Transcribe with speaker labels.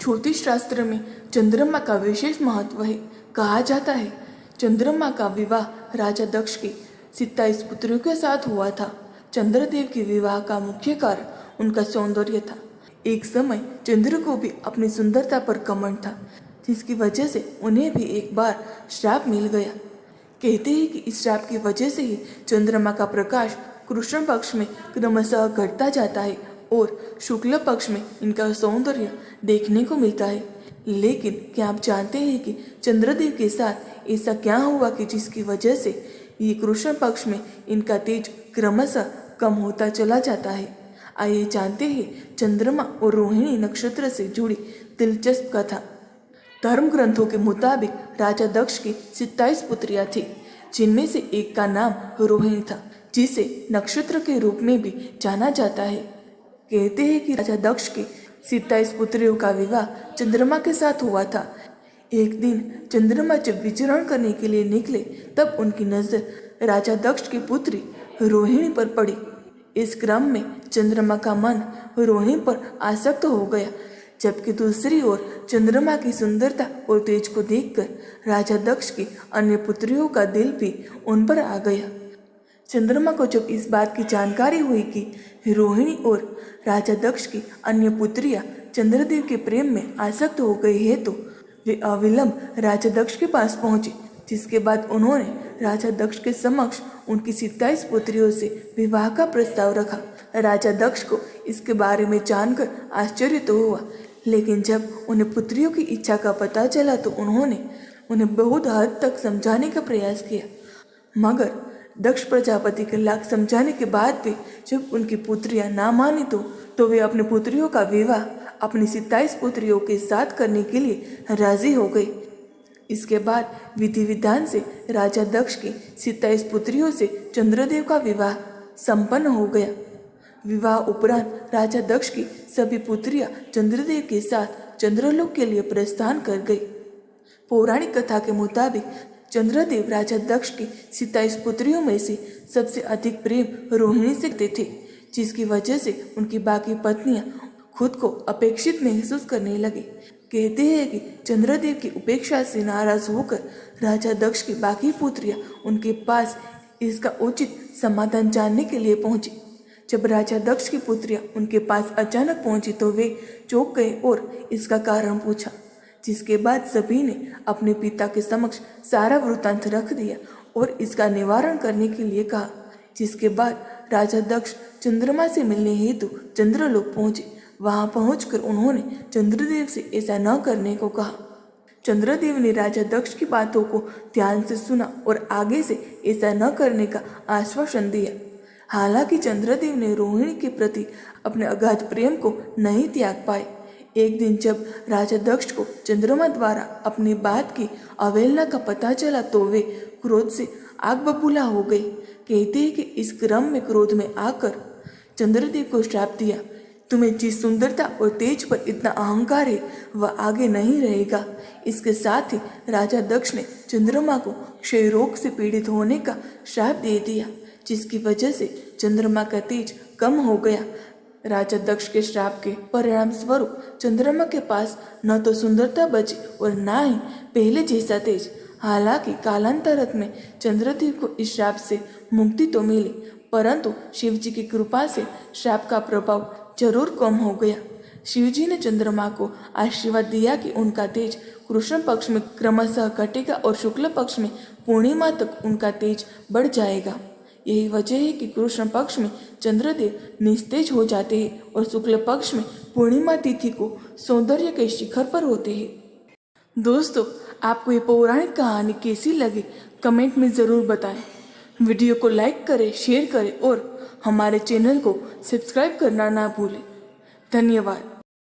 Speaker 1: ज्योतिष शास्त्र में चंद्रमा का विशेष महत्व है। कहा जाता है चंद्रमा का विवाह राजा दक्ष की 27 पुत्रों के साथ हुआ था। चंद्रदेव के विवाह का मुख्य कारण उनका सौंदर्य था। एक समय चंद्र को भी अपनी सुंदरता पर घमंड था, जिसकी वजह से उन्हें भी एक बार श्राप मिल गया। कहते हैं कि इस श्राप की वजह से ही चंद्रमा का प्रकाश कृष्ण पक्ष में क्रमशः घटता जाता है और शुक्ल पक्ष में इनका सौंदर्य देखने को मिलता है। लेकिन क्या आप जानते हैं कि चंद्रदेव के साथ ऐसा क्या हुआ कि जिसकी वजह से ये कृष्ण पक्ष में इनका तेज क्रमशः कम होता चला जाता है। आइए जानते हैं चंद्रमा और रोहिणी नक्षत्र से जुड़ी दिलचस्प कथा। धर्म ग्रंथों के मुताबिक राजा दक्ष की 27 पुत्रियां थी, जिनमें से एक का नाम रोहिणी था, जिसे नक्षत्र के रूप में भी जाना जाता है। कहते हैं कि राजा दक्ष की 27 पुत्रियों का विवाह चंद्रमा के साथ हुआ था। एक दिन चंद्रमा जब विचरण करने के लिए निकले, तब उनकी नजर राजा दक्ष की पुत्री रोहिणी पर पड़ी। इस क्रम में चंद्रमा का मन रोहिणी पर आसक्त हो गया, जबकि दूसरी ओर चंद्रमा की सुंदरता और तेज को देखकर राजा दक्ष की अन्य पुत्रियों का दिल भी उन पर आ गया। चंद्रमा को जब इस बात की जानकारी हुई कि रोहिणी और राजा दक्ष की अन्य पुत्रियां चंद्रदेव के प्रेम में आसक्त हो गई है, तो वे अविलंब राजा दक्ष के पास पहुंचे, जिसके बाद उन्होंने राजा दक्ष के समक्ष उनकी 27 पुत्रियों से विवाह का प्रस्ताव रखा। राजा दक्ष को इसके बारे में जानकर आश्चर्य तो हुआ, लेकिन जब उन्हें पुत्रियों की इच्छा का पता चला तो उन्होंने उन्हें बहुत हद तक समझाने का प्रयास किया। मगर दक्ष प्रजापति के लाख समझाने के बाद भी जब उनकी पुत्रियां ना मानी तो वे अपनी पुत्रियों का विवाह अपनी 27 पुत्रियों के साथ करने के लिए राजी हो गई। इसके बाद विधि विधान से राजा दक्ष की 27 पुत्रियों से चंद्रदेव का विवाह संपन्न हो गया। विवाह उपरांत राजा दक्ष की सभी पुत्रियां चंद्रदेव के साथ चंद्रलोक के लिए प्रस्थान कर गई। पौराणिक कथा के मुताबिक चंद्रदेव राजा दक्ष की 27 पुत्रियों में से सबसे अधिक प्रेम रोहिणी से करते थे, जिसकी वजह से उनकी बाकी पत्नियां खुद को अपेक्षित महसूस करने लगे। कहते हैं कि चंद्रदेव की उपेक्षा से नाराज होकर राजा दक्ष की बाकी पुत्रियां उनके पास इसका उचित समाधान जानने के लिए पहुंची। जब राजा दक्ष की पुत्रियां उनके पास अचानक पहुंची तो वे चौंक गए और इसका कारण पूछा, जिसके बाद सभी ने अपने पिता के समक्ष सारा वृत्तांत रख दिया और इसका निवारण करने के लिए कहा। जिसके बाद राजा दक्ष चंद्रमा से मिलने हेतु चंद्रलोक पहुंचे। वहां पहुंचकर उन्होंने चंद्रदेव से ऐसा न करने को कहा। चंद्रदेव ने राजा दक्ष की बातों को ध्यान से सुना और आगे से ऐसा न करने का आश्वासन दिया। हालांकि चंद्रदेव ने रोहिणी के प्रति अपने अगाध प्रेम को नहीं त्याग पाए। एक दिन जब राजा दक्ष को चंद्रमा द्वारा अपनी बात की अवहेलना का पता चला तो वे क्रोध से आग बबूला हो गए। कहते हैं कि इस क्रम में क्रोध में आकर चंद्रदेव को श्राप दिया, तुम्हें जिस सुंदरता और तेज पर इतना अहंकार है वह आगे नहीं रहेगा। इसके साथ ही राजा दक्ष ने चंद्रमा को क्षय रोग से पीड़ित होने का श्राप दे दिया, जिसकी वजह से चंद्रमा का तेज कम हो गया। राजा दक्ष के श्राप के परिणाम स्वरूप चंद्रमा के पास न तो सुंदरता बची और न ही पहले जैसा तेज। हालांकि कालांतर में चंद्रदेव को इस श्राप से मुक्ति तो मिली, परंतु शिव जी की कृपा से श्राप का प्रभाव जरूर कम हो गया। शिव जी ने चंद्रमा को आशीर्वाद दिया कि उनका तेज कृष्ण पक्ष में क्रमशः घटेगा और शुक्ल पक्ष में पूर्णिमा तक उनका तेज बढ़ जाएगा। यही वजह है कि कृष्ण पक्ष में चंद्रदेव निस्तेज हो जाते हैं और शुक्ल पक्ष में पूर्णिमा तिथि को सौंदर्य के शिखर पर होते हैं। दोस्तों, आपको ये पौराणिक कहानी कैसी लगी कमेंट में ज़रूर बताएं। वीडियो को लाइक करें, शेयर करें और हमारे चैनल को सब्सक्राइब करना ना भूलें। धन्यवाद।